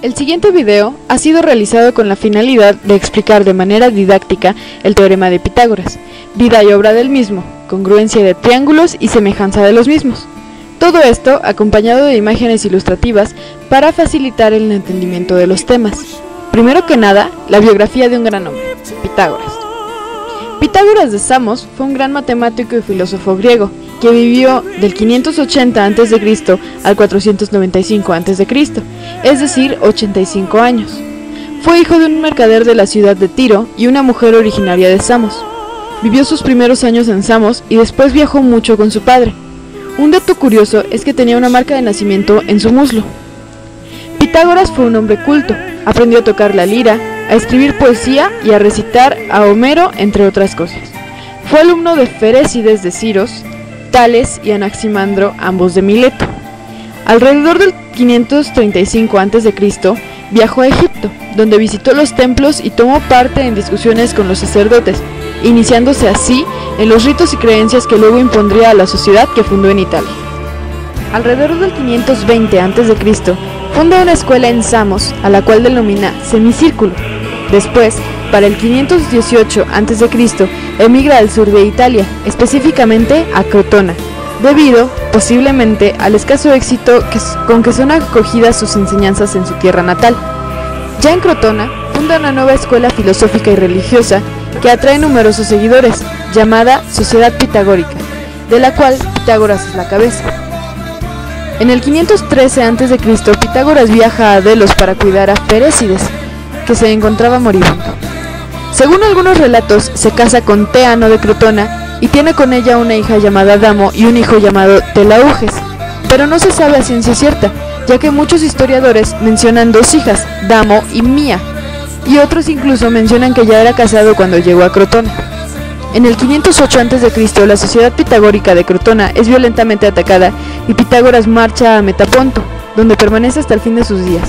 El siguiente video ha sido realizado con la finalidad de explicar de manera didáctica el teorema de Pitágoras, vida y obra del mismo, congruencia de triángulos y semejanza de los mismos. Todo esto acompañado de imágenes ilustrativas para facilitar el entendimiento de los temas. Primero que nada, la biografía de un gran hombre, Pitágoras. Pitágoras de Samos fue un gran matemático y filósofo griego, que vivió del 580 a.C. al 495 a.C., es decir, 85 años. Fue hijo de un mercader de la ciudad de Tiro y una mujer originaria de Samos. Vivió sus primeros años en Samos y después viajó mucho con su padre. Un dato curioso es que tenía una marca de nacimiento en su muslo. Pitágoras fue un hombre culto, aprendió a tocar la lira, a escribir poesía y a recitar a Homero, entre otras cosas. Fue alumno de Ferécides de Siros, Tales y Anaximandro, ambos de Mileto. Alrededor del 535 a.C. viajó a Egipto, donde visitó los templos y tomó parte en discusiones con los sacerdotes, iniciándose así en los ritos y creencias que luego impondría a la sociedad que fundó en Italia. Alrededor del 520 a.C. funda una escuela en Samos, a la cual denomina semicírculo. Después, para el 518 a.C., emigra al sur de Italia, específicamente a Crotona, debido, posiblemente, al escaso éxito con que son acogidas sus enseñanzas en su tierra natal. Ya en Crotona, funda una nueva escuela filosófica y religiosa que atrae numerosos seguidores, llamada Sociedad Pitagórica, de la cual Pitágoras es la cabeza. En el 513 a.C., Pitágoras viaja a Delos para cuidar a Ferécides, que se encontraba moribundo. Según algunos relatos, se casa con Teano de Crotona y tiene con ella una hija llamada Damo y un hijo llamado Telauges, pero no se sabe a ciencia cierta, ya que muchos historiadores mencionan dos hijas, Damo y Mía, y otros incluso mencionan que ya era casado cuando llegó a Crotona. En el 508 a.C., la sociedad pitagórica de Crotona es violentamente atacada y Pitágoras marcha a Metaponto, donde permanece hasta el fin de sus días.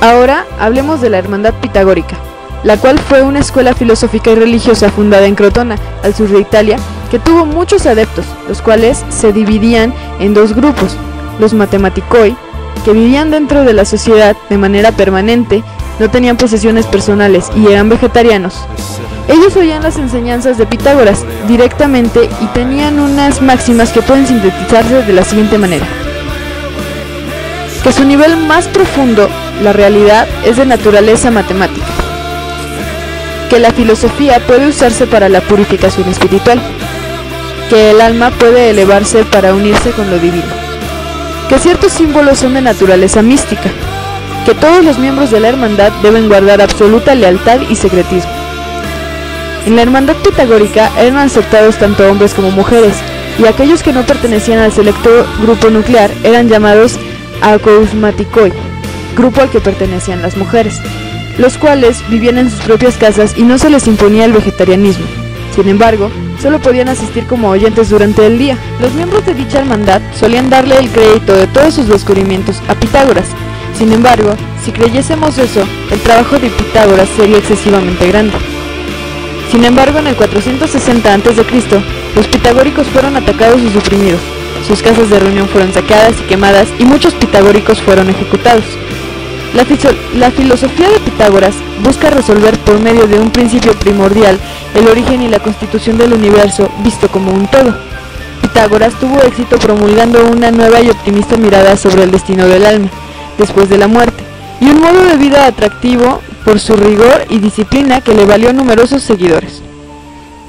Ahora hablemos de la Hermandad Pitagórica, la cual fue una escuela filosófica y religiosa fundada en Crotona, al sur de Italia, que tuvo muchos adeptos, los cuales se dividían en dos grupos: los matematicoi, que vivían dentro de la sociedad de manera permanente, no tenían posesiones personales y eran vegetarianos. Ellos oían las enseñanzas de Pitágoras directamente y tenían unas máximas que pueden sintetizarse de la siguiente manera: que su nivel más profundo, la realidad, es de naturaleza matemática, que la filosofía puede usarse para la purificación espiritual, que el alma puede elevarse para unirse con lo divino, que ciertos símbolos son de naturaleza mística, que todos los miembros de la hermandad deben guardar absoluta lealtad y secretismo. En la hermandad pitagórica eran aceptados tanto hombres como mujeres, y aquellos que no pertenecían al selecto grupo nuclear eran llamados acousmaticoi, grupo al que pertenecían las mujeres, los cuales vivían en sus propias casas y no se les imponía el vegetarianismo. Sin embargo, solo podían asistir como oyentes durante el día. Los miembros de dicha hermandad solían darle el crédito de todos sus descubrimientos a Pitágoras. Sin embargo, si creyésemos eso, el trabajo de Pitágoras sería excesivamente grande. Sin embargo, en el 460 a.C., los pitagóricos fueron atacados y suprimidos. Sus casas de reunión fueron saqueadas y quemadas y muchos pitagóricos fueron ejecutados. La filosofía de Pitágoras busca resolver por medio de un principio primordial el origen y la constitución del universo visto como un todo. Pitágoras tuvo éxito promulgando una nueva y optimista mirada sobre el destino del alma después de la muerte, y un modo de vida atractivo por su rigor y disciplina que le valió numerosos seguidores.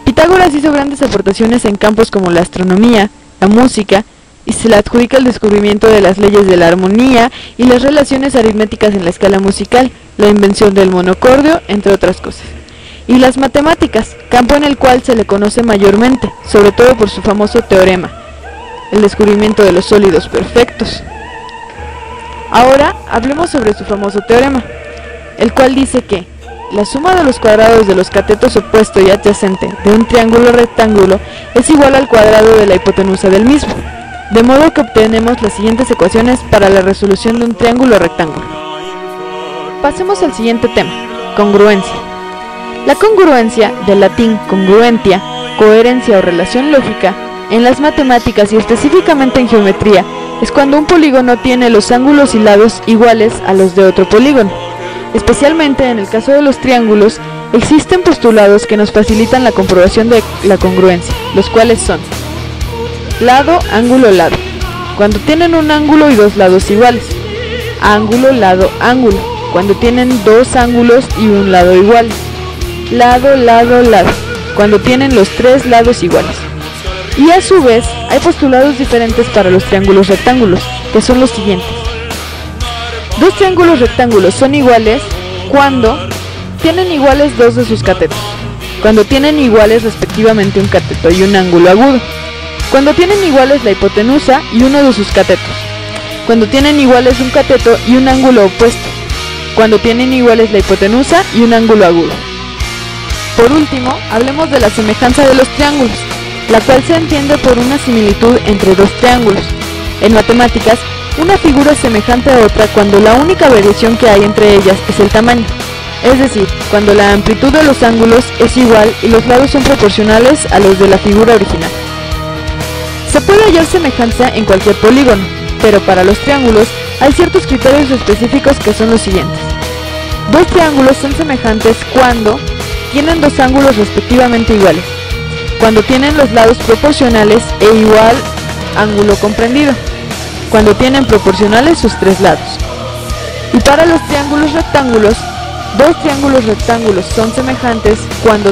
Pitágoras hizo grandes aportaciones en campos como la astronomía, la música, y se le adjudica el descubrimiento de las leyes de la armonía y las relaciones aritméticas en la escala musical, la invención del monocordio, entre otras cosas. Y las matemáticas, campo en el cual se le conoce mayormente, sobre todo por su famoso teorema, el descubrimiento de los sólidos perfectos. Ahora hablemos sobre su famoso teorema, el cual dice que la suma de los cuadrados de los catetos opuesto y adyacente de un triángulo rectángulo es igual al cuadrado de la hipotenusa del mismo, de modo que obtenemos las siguientes ecuaciones para la resolución de un triángulo rectángulo. Pasemos al siguiente tema: congruencia. La congruencia, del latín congruentia, coherencia o relación lógica, En las matemáticas y específicamente en geometría, es cuando un polígono tiene los ángulos y lados iguales a los de otro polígono. Especialmente en el caso de los triángulos, existen postulados que nos facilitan la comprobación de la congruencia, los cuales son: lado, ángulo, lado, cuando tienen un ángulo y dos lados iguales; ángulo, lado, ángulo, cuando tienen dos ángulos y un lado iguales; lado, lado, lado, cuando tienen los tres lados iguales. Y a su vez, hay postulados diferentes para los triángulos rectángulos, que son los siguientes. Dos triángulos rectángulos son iguales cuando tienen iguales dos de sus catetos, cuando tienen iguales respectivamente un cateto y un ángulo agudo, cuando tienen iguales la hipotenusa y uno de sus catetos, cuando tienen iguales un cateto y un ángulo opuesto, cuando tienen iguales la hipotenusa y un ángulo agudo. Por último, hablemos de la semejanza de los triángulos, la cual se entiende por una similitud entre dos triángulos. En matemáticas, una figura es semejante a otra cuando la única variación que hay entre ellas es el tamaño, es decir, cuando la amplitud de los ángulos es igual y los lados son proporcionales a los de la figura original. Se puede hallar semejanza en cualquier polígono, pero para los triángulos hay ciertos criterios específicos que son los siguientes. Dos triángulos son semejantes cuando tienen dos ángulos respectivamente iguales, cuando tienen los lados proporcionales e igual ángulo comprendido, cuando tienen proporcionales sus tres lados. Y para los triángulos rectángulos, dos triángulos rectángulos son semejantes cuando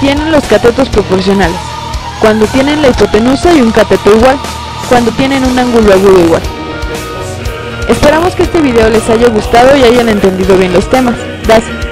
tienen los catetos proporcionales, cuando tienen la hipotenusa y un cateto igual, cuando tienen un ángulo agudo igual. Esperamos que este video les haya gustado y hayan entendido bien los temas. Gracias.